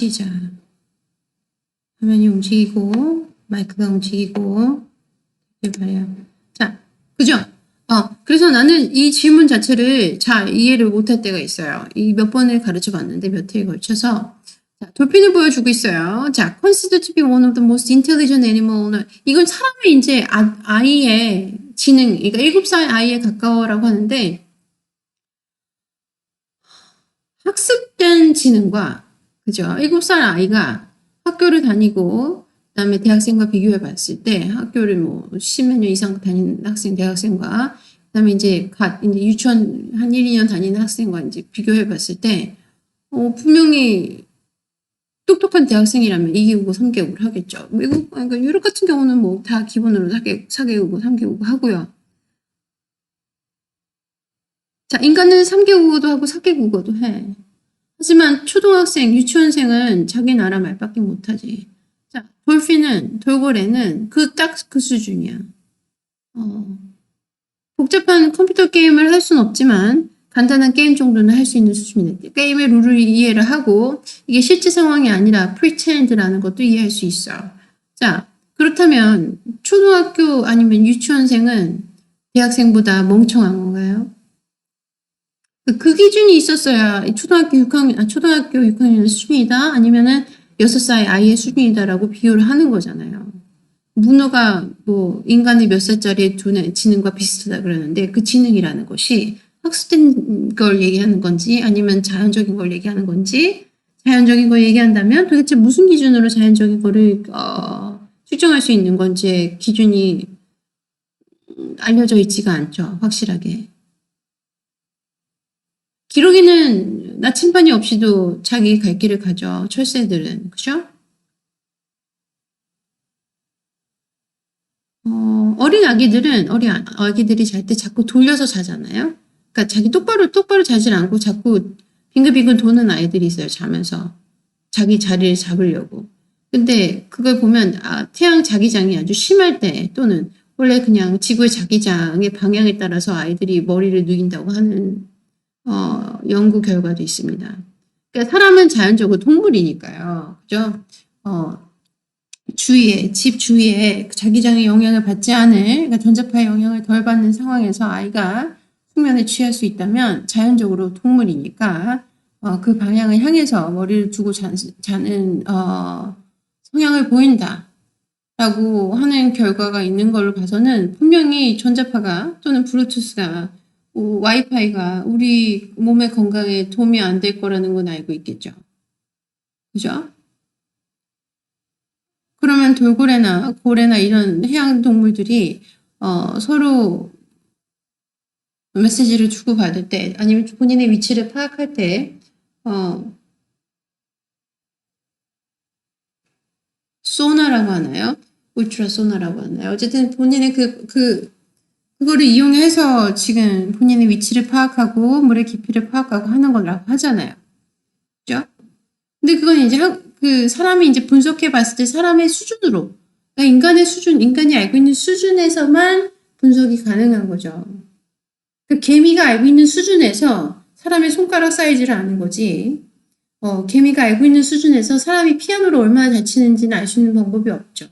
시작. 화면이 움직이고 마이크가 움직이고 말이야. 자, 그죠? 그래서 나는 이 질문 자체를 잘 이해를 못할 때가 있어요. 이 몇 번을 가르쳐 봤는데 몇 회에 걸쳐서. 자, 돌핀을 보여주고 있어요. 자, considered to be one of the most intelligent animal. 이건 사람의 이제 아이의 지능, 그러니까 7살 아이에 가까워라고 하는데 학습된 지능과 그죠? 7살 아이가 학교를 다니고 그다음에 대학생과 비교해 봤을 때 학교를 뭐 10몇 년 이상 다니는 학생, 대학생과 그다음에 이제 유치원 한 1, 2년 다니는 학생과 이제 비교해 봤을 때 분명히 똑똑한 대학생이라면 2개국어, 3개국을 하겠죠. 미국, 그러니까 유럽 같은 경우는 뭐 다 기본으로 4개국어, 3개국어 하고요. 자, 인간은 3개국어도 하고 4개국어도 해. 하지만 초등학생, 유치원생은 자기 나라 말밖에 못하지. 자, 돌고래는 딱 그 수준이야. 복잡한 컴퓨터 게임을 할 수는 없지만 간단한 게임 정도는 할 수 있는 수준이다. 게임의 룰을 이해를 하고 이게 실제 상황이 아니라 pretend라는 것도 이해할 수 있어. 자, 그렇다면 초등학교 아니면 유치원생은 대학생보다 멍청한 건가요? 그 기준이 있었어야 초등학교 6학년 수준이다 아니면은 6살 아이의 수준이다라고 비교를 하는 거잖아요. 문어가 뭐 인간의 몇 살짜리의 지능과 비슷하다 그러는데 그 지능이라는 것이 학습된 걸 얘기하는 건지 아니면 자연적인 걸 얘기하는 건지 자연적인 걸 얘기한다면 도대체 무슨 기준으로 자연적인 거를 측정할 수 있는 건지의 기준이 알려져 있지가 않죠. 확실하게. 기러기는 나침반이 없이도 자기 갈 길을 가죠. 철새들은. 그죠? 어린 아기들이 잘 때 자꾸 돌려서 자잖아요. 그러니까 자기 똑바로 자질 않고 자꾸 빙글빙글 도는 아이들이 있어요. 자면서. 자기 자리를 잡으려고. 근데 그걸 보면 태양 자기장이 아주 심할 때 또는 원래 그냥 지구의 자기장의 방향에 따라서 아이들이 머리를 누인다고 하는 연구 결과도 있습니다. 그러니까 사람은 자연적으로 동물이니까요. 그죠? 집 주위에 자기장의 영향을 받지 않을, 그러니까 전자파의 영향을 덜 받는 상황에서 아이가 숙면에 취할 수 있다면 자연적으로 동물이니까 그 방향을 향해서 머리를 두고 자는 성향을 보인다라고 하는 결과가 있는 걸로 봐서는 분명히 전자파가 또는 블루투스가 와이파이가 우리 몸의 건강에 도움이 안 될 거라는 건 알고 있겠죠. 그죠? 그러면 돌고래나 고래나 이런 해양 동물들이 서로 메시지를 주고받을 때 아니면 본인의 위치를 파악할 때 소나라고 하나요? 울트라 소나라고 하나요? 어쨌든 본인의 그거를 이용해서 지금 본인의 위치를 파악하고 물의 깊이를 파악하고 하는 거라고 하잖아요. 그죠? 근데 그건 이제 그 사람이 이제 분석해 봤을 때 사람의 수준으로, 그러니까 인간이 알고 있는 수준에서만 분석이 가능한 거죠. 그 개미가 알고 있는 수준에서 사람의 손가락 사이즈를 아는 거지, 개미가 알고 있는 수준에서 사람이 피아노를 얼마나 잘 치는지는 알 수 있는 방법이 없죠.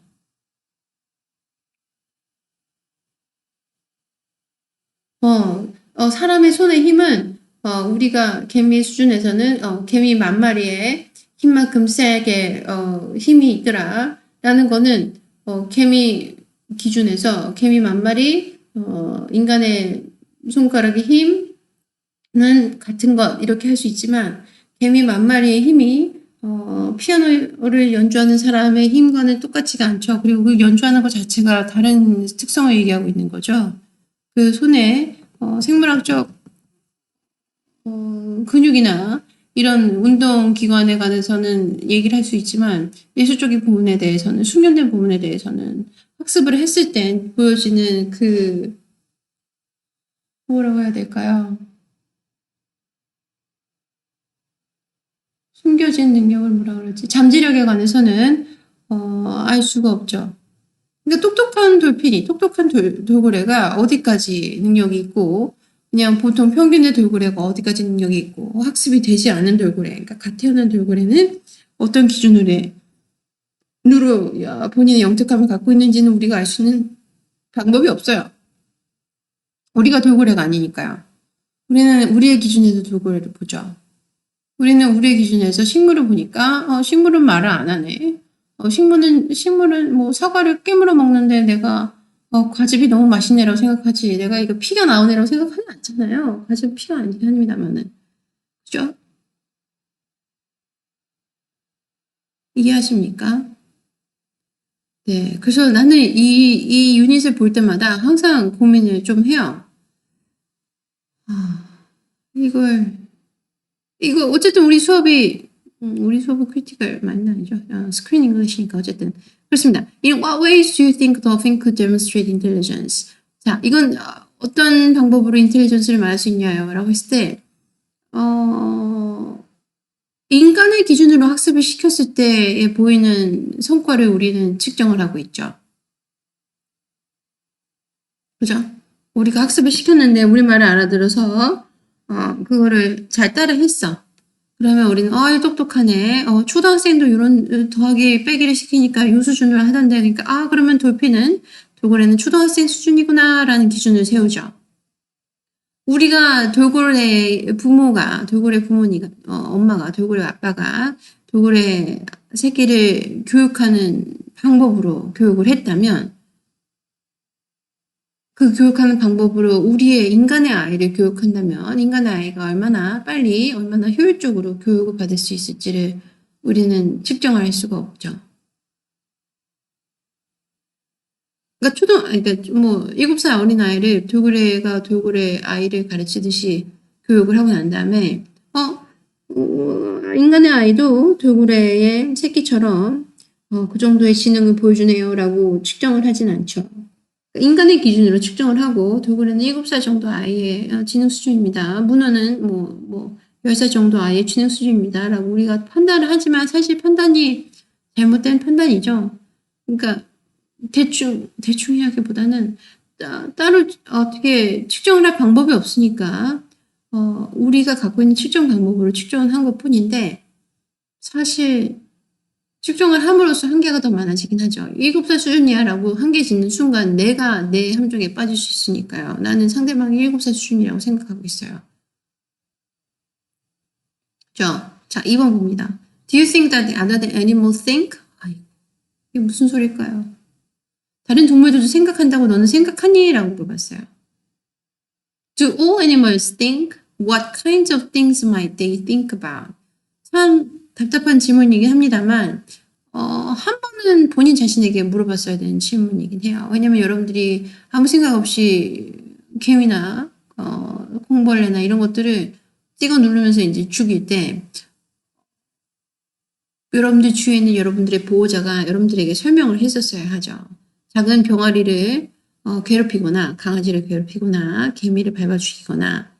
사람의 손의 힘은 우리가 개미의 수준에서는 개미 10,000마리의 힘만큼 세게 힘이 있더라 라는 거는 개미 기준에서 개미 10,000마리 인간의 손가락의 힘은 같은 것 이렇게 할 수 있지만 개미 10,000마리의 힘이 피아노를 연주하는 사람의 힘과는 똑같지가 않죠. 그리고 그 연주하는 것 자체가 다른 특성을 얘기하고 있는 거죠. 그 손에 생물학적 근육이나 이런 운동기관에 관해서는 얘기를 할 수 있지만 예술적인 부분에 대해서는 숙련된 부분에 대해서는 학습을 했을 때 보여지는 뭐라고 해야 될까요? 숨겨진 능력을 뭐라 그러지? 잠재력에 관해서는 알 수가 없죠. 그러니까 똑똑한 돌고래가 어디까지 능력이 있고 그냥 보통 평균의 돌고래가 어디까지 능력이 있고 학습이 되지 않은 돌고래, 그러니까 갓 태어난 돌고래는 어떤 기준으로 본인의 영특함을 갖고 있는지는 우리가 알 수 있는 방법이 없어요. 우리가 돌고래가 아니니까요. 우리는 우리의 기준에서 돌고래를 보죠. 우리는 우리의 기준에서 식물을 보니까 식물은 말을 안 하네. 식물은 뭐 사과를 깨물어 먹는데 내가 과즙이 너무 맛있네라고 생각하지. 내가 이거 피가 나오네라고 생각하지 않잖아요. 과즙 피가 아닙니다만은. 그죠? 이해하십니까? 네. 그래서 나는 이 유닛을 볼 때마다 항상 고민을 좀 해요. 이거 어쨌든 우리 수업이 크리티컬 맞나 아니죠? 스크린 잉글리시니까 어쨌든 그렇습니다. In what ways do you think dolphin could demonstrate intelligence? 자, 이건 어떤 방법으로 인텔리전스를 말할 수 있냐요? 라고 했을 때 인간의 기준으로 학습을 시켰을 때에 보이는 성과를 우리는 측정을 하고 있죠. 그죠? 우리가 학습을 시켰는데 우리말을 알아들어서 그거를 잘 따라 했어. 그러면 우리는 똑똑하네. 초등학생도 이런 더하기 빼기를 시키니까 요 수준으로 하던데 그러니까 그러면 돌고래는 초등학생 수준이구나 라는 기준을 세우죠. 우리가 돌고래 부모니까 엄마가 돌고래 아빠가 돌고래 새끼를 교육하는 방법으로 교육을 했다면 그 교육하는 방법으로 우리의 인간의 아이를 교육한다면 인간의 아이가 얼마나 빨리 얼마나 효율적으로 교육을 받을 수 있을지를 우리는 측정할 수가 없죠. 그러니까 뭐 7살 어린아이를 돌고래 아이를 가르치듯이 교육을 하고 난 다음에 인간의 아이도 돌고래의 새끼처럼 그 정도의 지능을 보여주네요라고 측정을 하진 않죠. 인간의 기준으로 측정을 하고 돌고래는 7살 정도 아이의 지능 수준입니다. 문어는 10살 정도 아이의 지능 수준입니다. 라고 우리가 판단을 하지만 사실 판단이 잘못된 판단이죠. 그러니까 대충이라기보다는 따로 어떻게 측정을 할 방법이 없으니까 우리가 갖고 있는 측정 방법으로 측정을 한 것뿐인데 사실 측정을 함으로써 한계가 더 많아지긴 하죠. 7살 수준이야 라고 한계 짓는 순간 내가 내 함정에 빠질 수 있으니까요. 나는 상대방이 7살 수준이라고 생각하고 있어요. 자, 2번 봅니다. Do you think that the other animals think? 이게 무슨 소릴까요? 다른 동물들도 생각한다고 너는 생각하니? 라고 물어봤어요. Do all animals think? What kinds of things might they think about? 참 답답한 질문이긴 합니다만 한 번은 본인 자신에게 물어봤어야 되는 질문이긴 해요. 왜냐면 여러분들이 아무 생각 없이 개미나 콩벌레나 이런 것들을 찍어 누르면서 이제 죽일 때 여러분들 주위에 있는 여러분들의 보호자가 여러분들에게 설명을 했었어야 하죠. 작은 병아리를 괴롭히거나 강아지를 괴롭히거나 개미를 밟아 죽이거나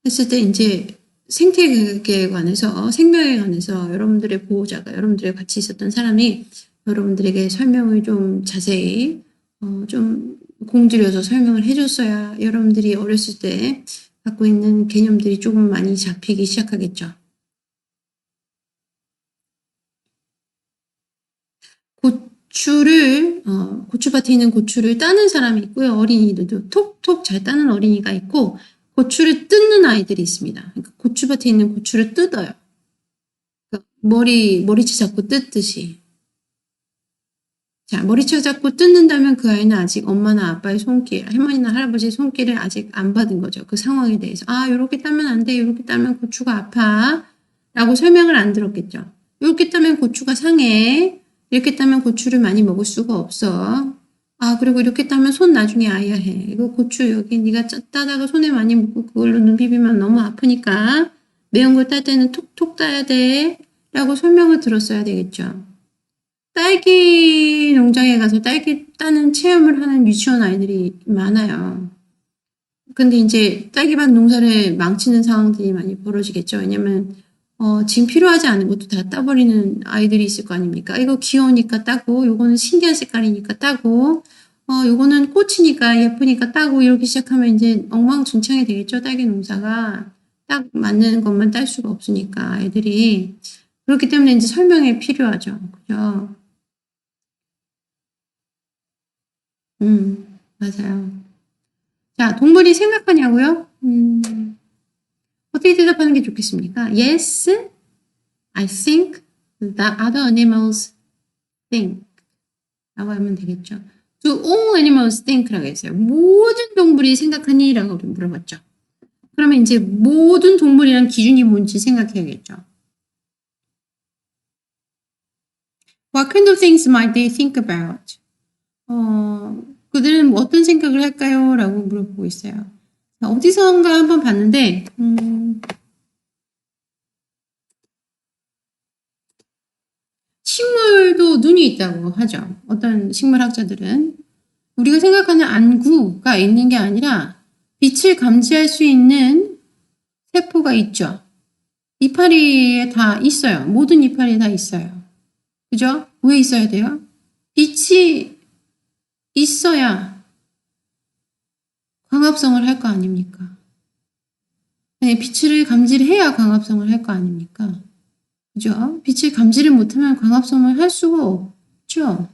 했을 때 이제 생태계에 관해서 생명에 관해서 여러분들의 보호자가 여러분들과 같이 있었던 사람이 여러분들에게 설명을 좀 자세히 좀 공들여서 설명을 해줬어야 여러분들이 어렸을 때 갖고 있는 개념들이 조금 많이 잡히기 시작하겠죠. 고추밭에 있는 고추를 따는 사람이 있고요. 어린이들도 톡톡 잘 따는 어린이가 있고 고추를 뜯는 아이들이 있습니다. 그러니까 고추밭에 있는 고추를 뜯어요. 그러니까 머리채 잡고 뜯듯이. 자, 머리채 잡고 뜯는다면 그 아이는 아직 엄마나 아빠의 손길, 할머니나 할아버지의 손길을 아직 안 받은 거죠. 그 상황에 대해서. 요렇게 따면 안 돼. 요렇게 따면 고추가 아파. 라고 설명을 안 들었겠죠. 요렇게 따면 고추가 상해. 이렇게 따면 고추를 많이 먹을 수가 없어. 그리고 이렇게 따면 손 나중에 아야 해. 이거 고추 여기 네가 따다가 손에 많이 묻고 그걸로 눈 비비면 너무 아프니까 매운 걸 딸 때는 톡톡 따야 돼. 라고 설명을 들었어야 되겠죠. 딸기 농장에 가서 딸기 따는 체험을 하는 유치원 아이들이 많아요. 근데 이제 딸기밭 농사를 망치는 상황들이 많이 벌어지겠죠. 왜냐면 지금 필요하지 않은 것도 다 따버리는 아이들이 있을 거 아닙니까? 이거 귀여우니까 따고, 요거는 신기한 색깔이니까 따고, 요거는 꽃이니까 예쁘니까 따고, 이렇게 시작하면 이제 엉망진창이 되겠죠, 딸기 농사가. 딱 맞는 것만 딸 수가 없으니까 애들이 그렇기 때문에 이제 설명이 필요하죠. 그죠? 맞아요. 자, 동물이 생각하냐고요? 어떻게 대답하는 게 좋겠습니까? Yes, I think that other animals think. 라고 하면 되겠죠. Do all animals think라고 했어요. 모든 동물이 생각하니? 라고 물어봤죠. 그러면 이제 모든 동물이란 기준이 뭔지 생각해야겠죠. What kind of things might they think about? 그들은 어떤 생각을 할까요? 라고 물어보고 있어요. 어디선가 한번 봤는데, 식물도 눈이 있다고 하죠. 어떤 식물학자들은. 우리가 생각하는 안구가 있는 게 아니라 빛을 감지할 수 있는 세포가 있죠. 이파리에 다 있어요. 모든 이파리에 다 있어요. 그죠? 왜 있어야 돼요? 빛이 있어야 광합성을 할 거 아닙니까? 네, 빛을 감지를 해야 광합성을 할 거 아닙니까? 그죠? 빛을 감지를 못하면 광합성을 할 수가 없죠.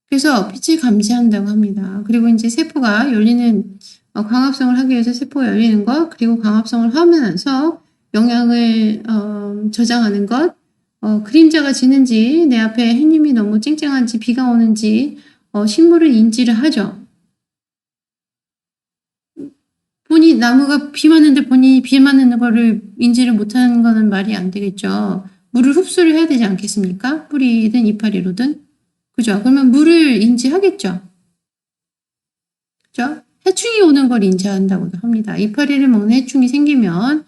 그래서 빛을 감지한다고 합니다. 그리고 이제 세포가 열리는 광합성을 하기 위해서 세포가 열리는 것, 그리고 광합성을 하면서 영양을 저장하는 것, 그림자가 지는지 내 앞에 햇님이 너무 쨍쨍한지 비가 오는지 식물을 인지를 하죠. 본인 나무가 비 맞는데 본인이 비 맞는 거를 인지를 못하는 거는 말이 안 되겠죠. 물을 흡수를 해야 되지 않겠습니까? 뿌리든 이파리로든. 그죠? 그러면 물을 인지하겠죠. 그죠? 해충이 오는 걸 인지한다고도 합니다. 이파리를 먹는 해충이 생기면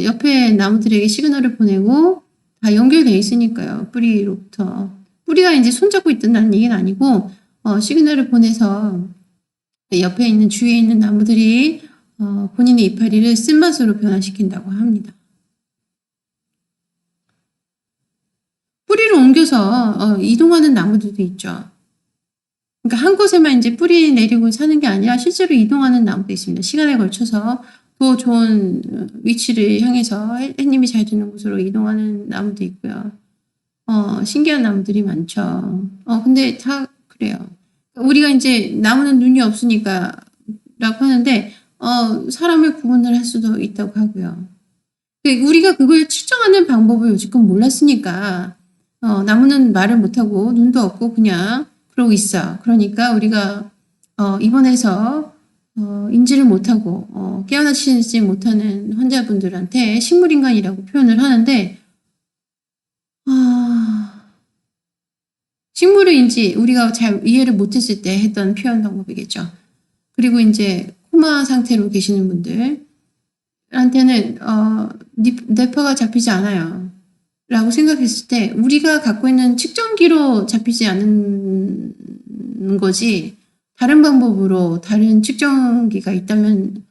옆에 나무들에게 시그널을 보내고 다 연결돼 있으니까요. 뿌리로부터. 뿌리가 이제 손잡고 있다는 얘기는 아니고 시그널을 보내서 옆에 있는 주위에 있는 나무들이 본인의 이파리를 쓴맛으로 변화시킨다고 합니다. 뿌리를 옮겨서 이동하는 나무들도 있죠. 그러니까 한 곳에만 이제 뿌리 내리고 사는 게 아니라 실제로 이동하는 나무도 있습니다. 시간에 걸쳐서 더 좋은 위치를 향해서 햇님이 잘 드는 곳으로 이동하는 나무도 있고요. 신기한 나무들이 많죠. 근데 다 그래요. 우리가 이제 나무는 눈이 없으니까 라고 하는데 사람을 구분을 할 수도 있다고 하고요. 우리가 그걸 측정하는 방법을 여지껏 몰랐으니까 나무는 말을 못하고 눈도 없고 그냥 그러고 있어. 그러니까 우리가 입원해서 인지를 못하고 깨어나시지 못하는 환자분들한테 식물인간이라고 표현을 하는데 식물을 인지 우리가 잘 이해를 못했을 때 했던 표현 방법이겠죠. 그리고 이제 코마 상태로 계시는 분들한테는 뇌파가 잡히지 않아요. 라고 생각했을 때 우리가 갖고 있는 측정기로 잡히지 않는 거지 다른 방법으로 다른 측정기가 있다면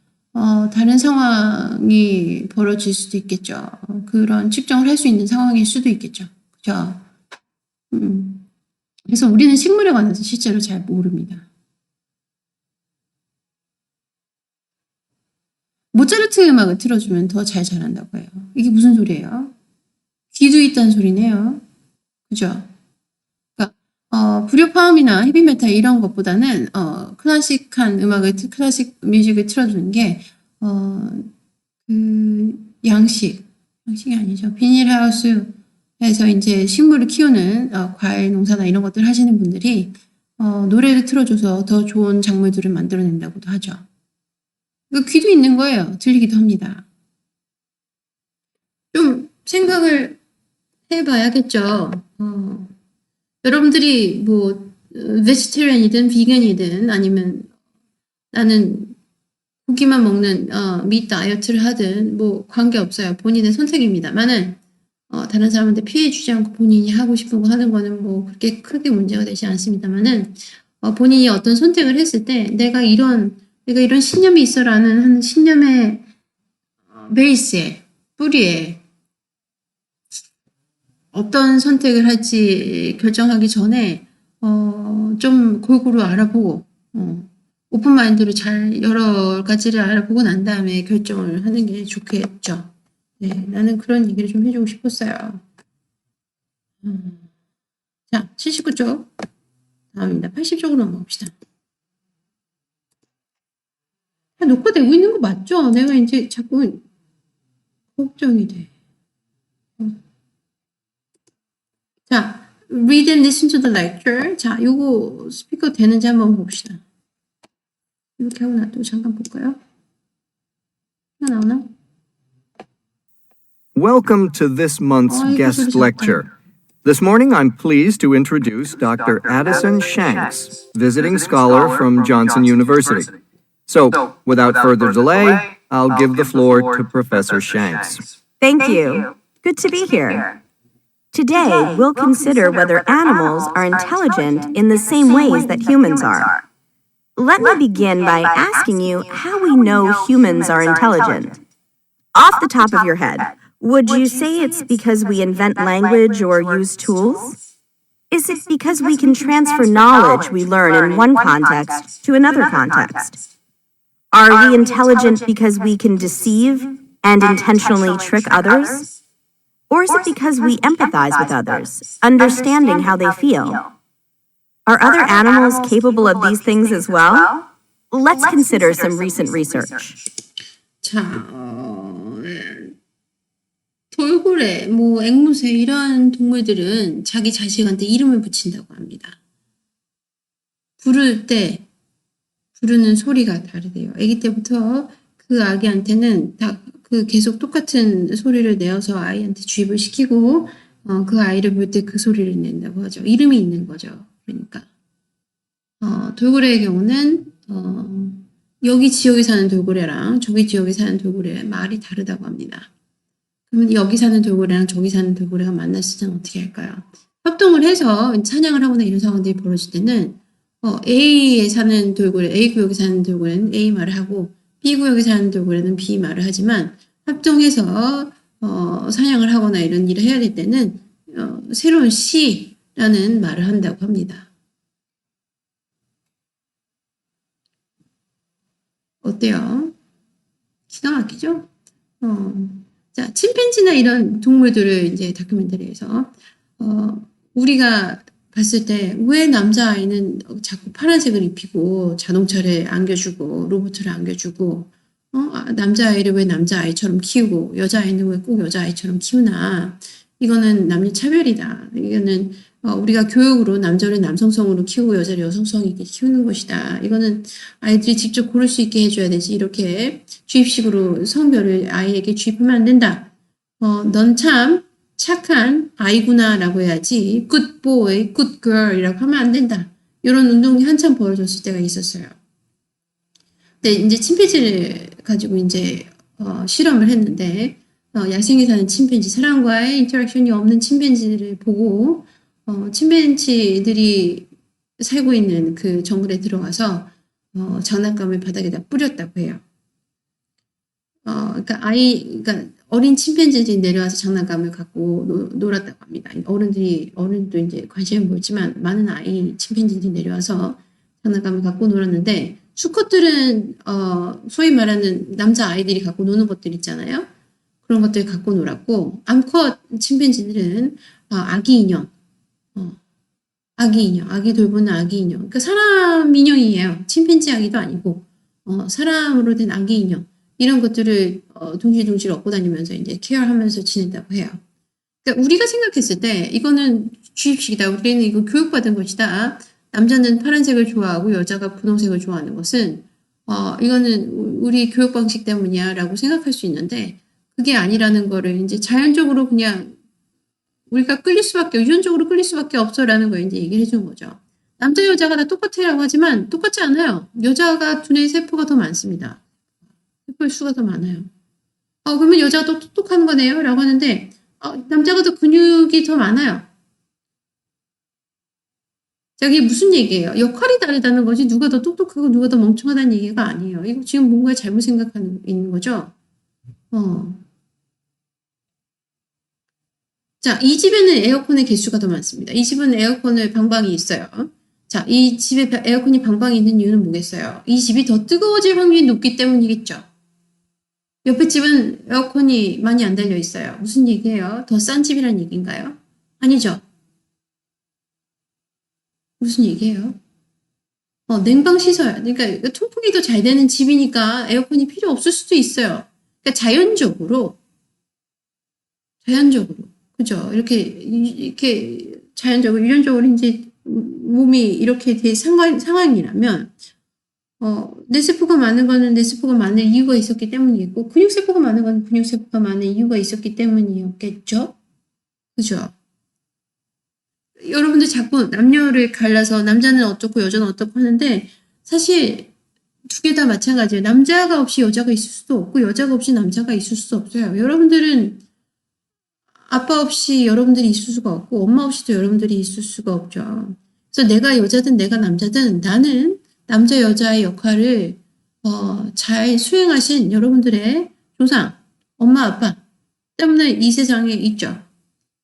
다른 상황이 벌어질 수도 있겠죠. 그런 측정을 할 수 있는 상황일 수도 있겠죠. 그죠? 그래서 우리는 식물에 관해서 실제로 잘 모릅니다. 모차르트 음악을 틀어주면 더 잘 자란다고 해요. 이게 무슨 소리예요? 귀도 있다는 소리네요. 그죠? 그러니까 불협화음이나 헤비메탈 이런 것보다는 클래식한 음악을 클래식 뮤직을 틀어주는 게 양식이 아니죠. 비닐하우스에서 이제 식물을 키우는 과일 농사나 이런 것들 하시는 분들이 노래를 틀어줘서 더 좋은 작물들을 만들어낸다고도 하죠. 귀도 있는 거예요. 들리기도 합니다. 좀 생각을 해봐야겠죠. 여러분들이 뭐 베지테리언이든 비건이든 아니면 나는 고기만 먹는 미 다이어트를 하든 뭐 관계없어요. 본인의 선택입니다만은 다른 사람한테 피해 주지 않고 본인이 하고 싶은 거 하는 거는 뭐 그렇게 크게 문제가 되지 않습니다만은 본인이 어떤 선택을 했을 때 내가 이런 신념이 있어라는 한 신념의 베이스에 뿌리에 어떤 선택을 할지 결정하기 전에 좀 골고루 알아보고 오픈 마인드로 잘 여러 가지를 알아보고 난 다음에 결정을 하는 게 좋겠죠. 네, 나는 그런 얘기를 좀 해주고 싶었어요. 자, 79쪽. 다음입니다. 80쪽으로 넘어갑시다. 다 녹화되고 있는 거 맞죠? 내가 이제 자꾸 걱정이 돼. 자, read and listen to the lecture. 자, 요거 스피커 되는지 한번 봅시다. 이렇게 하고 놔두고 잠깐 볼까요? 나오나? Welcome to this month's guest lecture. This morning I'm pleased to introduce Dr. Addison Shanks, visiting scholar from Johnson University. So, without further delay, I'll give the floor to Professor Shanks. Thank you. Good to be here. Today, we'll consider whether animals are intelligent in the same ways that humans are. Let me begin by asking you how we know humans are intelligent. Off the top of your head, would you say it's because we invent language or use tools? Is it because we can transfer knowledge we learn in one context to another context? Are we intelligent because we can deceive and intentionally trick others? Or is it because we empathize with others, understanding how they feel? Are other animals capable of these things as well? Let's consider some recent research. 자, 돌고래, 앵무새 이런 동물들은 자기 자식한테 이름을 붙인다고 합니다. 부를 때 부르는 소리가 다르대요. 아기 때부터 그 아기한테는 계속 똑같은 소리를 내어서 아이한테 주입을 시키고 그 아이를 부를 때 그 소리를 낸다고 하죠. 이름이 있는 거죠. 그러니까 돌고래의 경우는 여기 지역에 사는 돌고래랑 저기 지역에 사는 돌고래의 말이 다르다고 합니다. 그러면 여기 사는 돌고래랑 저기 사는 돌고래가 만났을 때는 어떻게 할까요? 협동을 해서 사냥을 하거나 이런 상황들이 벌어질 때는 A에 사는 돌고래, A 구역에 사는 돌고래는 A 말을 하고 B 구역에 사는 돌고래는 B 말을 하지만 협동해서 사냥을 하거나 이런 일을 해야 될 때는 새로운 C라는 말을 한다고 합니다. 어때요? 기가 막히죠? 자, 침팬지나 이런 동물들을 이제 다큐멘터리에서 우리가 봤을 때 왜 남자아이는 자꾸 파란색을 입히고 자동차를 안겨주고 로봇을 안겨주고 남자아이를 왜 남자아이처럼 키우고 여자아이는 왜 꼭 여자아이처럼 키우나. 이거는 남녀 차별이다. 이거는 우리가 교육으로 남자를 남성성으로 키우고 여자를 여성성이게 키우는 것이다. 이거는 아이들이 직접 고를 수 있게 해줘야 되지. 이렇게 주입식으로 성별을 아이에게 주입하면 안 된다. 넌 참 착한 아이구나 라고 해야지 good boy, good girl 이라고 하면 안 된다. 이런 운동이 한참 벌어졌을 때가 있었어요. 근데 이제 침팬지를 가지고 이제 실험을 했는데 야생에 사는 침팬지, 사람과의 인터랙션이 없는 침팬지를 보고 침팬지들이 살고 있는 그 정글에 들어가서 장난감을 바닥에다 뿌렸다고 해요. 그러니까 어린 침팬지들이 내려와서 장난감을 갖고 놀았다고 합니다. 어른도 이제 관심을 보였지만 많은 아이 침팬지들이 내려와서 장난감을 갖고 놀았는데 수컷들은 소위 말하는 남자 아이들이 갖고 노는 것들 있잖아요. 그런 것들 갖고 놀았고 암컷 침팬지들은 아기 인형, 아기 돌보는 아기 인형. 그러니까 사람 인형이에요. 침팬지 아기도 아니고 사람으로 된 아기 인형. 이런 것들을 둥실둥실 얻고 다니면서 이제 케어하면서 지낸다고 해요. 그러니까 우리가 생각했을 때 이거는 주입식이다. 우리는 이거 교육받은 것이다. 남자는 파란색을 좋아하고 여자가 분홍색을 좋아하는 것은 이거는 우리 교육 방식 때문이야라고 생각할 수 있는데 그게 아니라는 거를 이제 자연적으로 그냥 우리가 유전적으로 끌릴 수밖에 없어라는 걸 이제 얘기를 해주는 거죠. 남자 여자가 다 똑같아라고 하지만 똑같지 않아요. 여자가 두뇌 세포가 더 많습니다. 세포의 수가 더 많아요. 그러면 여자가 또 똑똑한 거네요? 라고 하는데 남자가 더 근육이 더 많아요. 자, 이게 무슨 얘기예요? 역할이 다르다는 거지 누가 더 똑똑하고 누가 더 멍청하다는 얘기가 아니에요. 이거 지금 뭔가 잘못 생각하고 있는 거죠? 자, 이 집에는 에어컨의 개수가 더 많습니다. 이 집은 에어컨을 방방이 있어요. 자, 이 집에 에어컨이 방방이 있는 이유는 뭐겠어요? 이 집이 더 뜨거워질 확률이 높기 때문이겠죠. 옆에 집은 에어컨이 많이 안 달려 있어요. 무슨 얘기예요? 더 싼 집이란 얘기인가요? 아니죠. 무슨 얘기예요? 냉방시설. 그러니까 통풍이 더 잘 되는 집이니까 에어컨이 필요 없을 수도 있어요. 그러니까 자연적으로. 그죠? 이렇게 자연적으로, 유전적으로 이제 몸이 이렇게 된 상황이라면, 뇌세포가 많은 거는 뇌세포가 많은 이유가 있었기 때문이겠고, 근육세포가 많은 거는 근육세포가 많은 이유가 있었기 때문이었겠죠? 그죠? 여러분들 자꾸 남녀를 갈라서 남자는 어떻고 여자는 어떻고 하는데, 사실 두 개 다 마찬가지예요. 남자가 없이 여자가 있을 수도 없고, 여자가 없이 남자가 있을 수도 없어요. 여러분들은 아빠 없이 여러분들이 있을 수가 없고, 엄마 없이도 여러분들이 있을 수가 없죠. 그래서 내가 여자든 내가 남자든 나는 남자 여자의 역할을 잘 수행하신 여러분들의 조상, 엄마 아빠 때문에 이 세상에 있죠.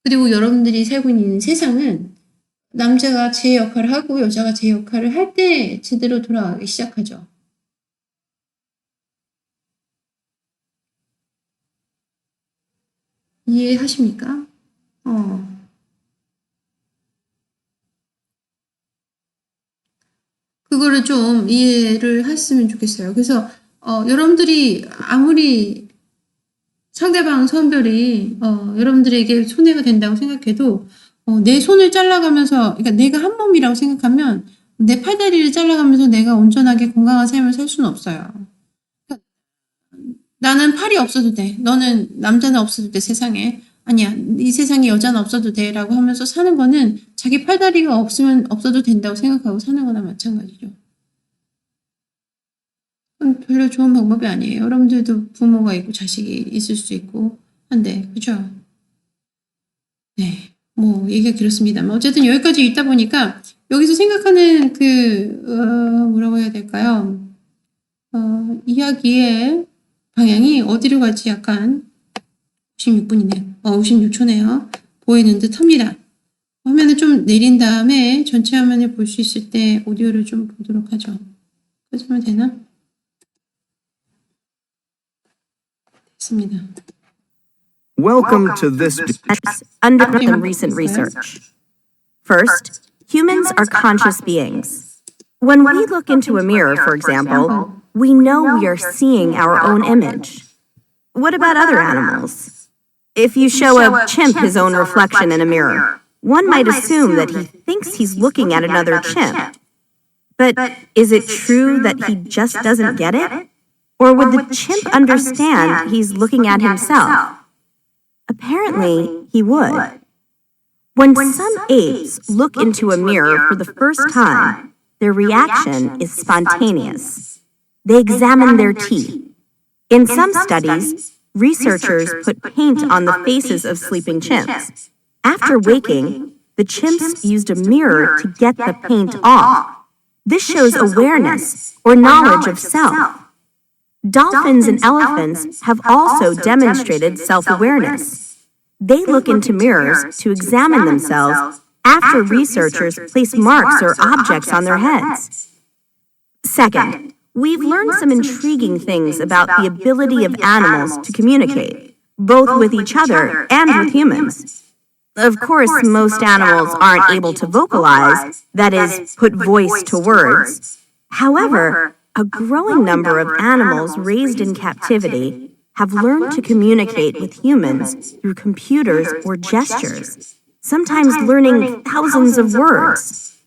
그리고 여러분들이 살고 있는 세상은 남자가 제 역할을 하고 여자가 제 역할을 할 때 제대로 돌아가기 시작하죠. 이해하십니까? 그거를 좀 이해를 했으면 좋겠어요. 그래서 여러분들이 아무리 상대방 성별이 여러분들에게 손해가 된다고 생각해도 내 손을 잘라가면서, 그러니까 내가 한 몸이라고 생각하면 내 팔다리를 잘라가면서 내가 온전하게 건강한 삶을 살 수는 없어요. 그러니까 나는 팔이 없어도 돼. 너는 남자는 없어도 돼, 세상에. 아니야, 이 세상에 여자는 없어도 돼 라고 하면서 사는 거는 자기 팔다리가 없으면 없어도 된다고 생각하고 사는 거나 마찬가지죠. 별로 좋은 방법이 아니에요. 여러분들도 부모가 있고 자식이 있을 수 있고 한데, 그죠? 네, 얘기가 길었습니다만 어쨌든 여기까지 읽다 보니까 여기서 생각하는 뭐라고 해야 될까요? 이야기의 방향이 어디로 갈지 약간 56분이네요. 56초네요. 보이는 듯 합니다. 화면을 좀 내린 다음에 전체 화면을 볼 수 있을 때 오디오를 좀 보도록 하죠. 끄면 되나? 됐습니다. Welcome to this. Under recent research. First, humans are conscious beings. When we look into a mirror, for example, we know we are seeing our own image. What about other animals? If you show a chimp his own reflection in a mirror, one might assume that he thinks he's looking at another chimp. But is it true that he just doesn't get it? Or would the chimp understand he's looking at himself? Apparently, he would. When some apes look into a mirror for the first time, their reaction is spontaneous. They examine their teeth. In some studies, researchers put paint on the faces of sleeping chimps. After waking, the chimps used a mirror to get the paint off. This shows awareness or knowledge of self. Dolphins and elephants have also demonstrated self-awareness. They look into mirrors to examine themselves after researchers place marks or objects on their heads. Second, we've learned some intriguing things about the ability of animals to communicate, both with each other and with humans. Of course, most animals aren't able to vocalize, that is, put voice to words. However, a growing number of animals raised in captivity have learned to communicate with humans through computers or gestures, sometimes learning thousands of words.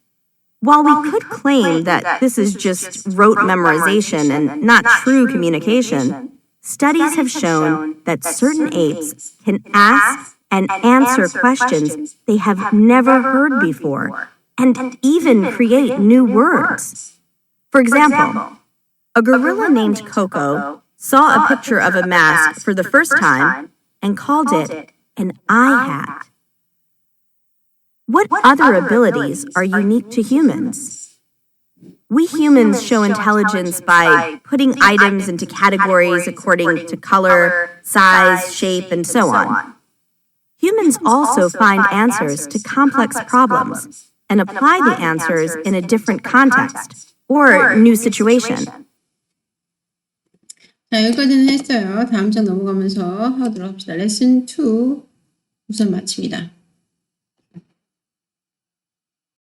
While we could claim that this is just rote memorization and not true communication, studies have shown that certain apes can ask and answer questions they have never heard before, and even create new words. For example, a gorilla named Coco saw a picture of a mask for the first time and called it an eye hat. What other abilities are unique to humans? We humans show intelligence by putting items into categories according to color, size, shape, and so on. Humans also find answers to complex problems and apply the answers in a different context or new situation. 자, 여기까지는 했어요. 다음 장 넘어가면서 하도록 합시다. 레슨 2 우선 마칩니다.